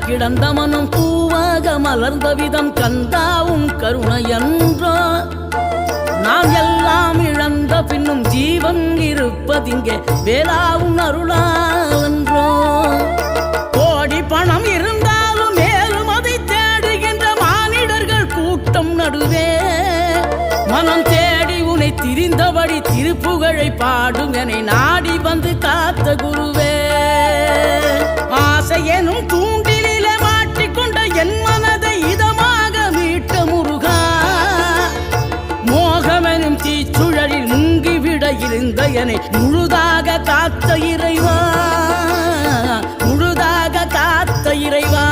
கிடந்த மனம் பூவாக மலர்ந்த விதம் கந்தாவும் கருணையன்றோ நாம் எல்லாம் இழந்த பின்னும் ஜீவன் இருப்பதிங்கே வேளாவும் அருளாவென்றோ கோடி பணம் இருந்தாலும் மேலும் அதை தேடுகின்ற மானிடர்கள் கூட்டம் நடுவே மனம் தேடி உனை திரிந்தபடி திருப்புகழை பாடும் என்னை நாடி வந்து காத்த குருவே ஆசை எனும் தூண்டிலே மாட்டிக்கொண்ட என் மனதை இதமாக மீட்ட முருகா மோகமெனும் தீச்சுழலில் முங்கிவிட இருந்த என்னை முழுதாக காத்த இறைவா முழுதாக காத்த இறைவா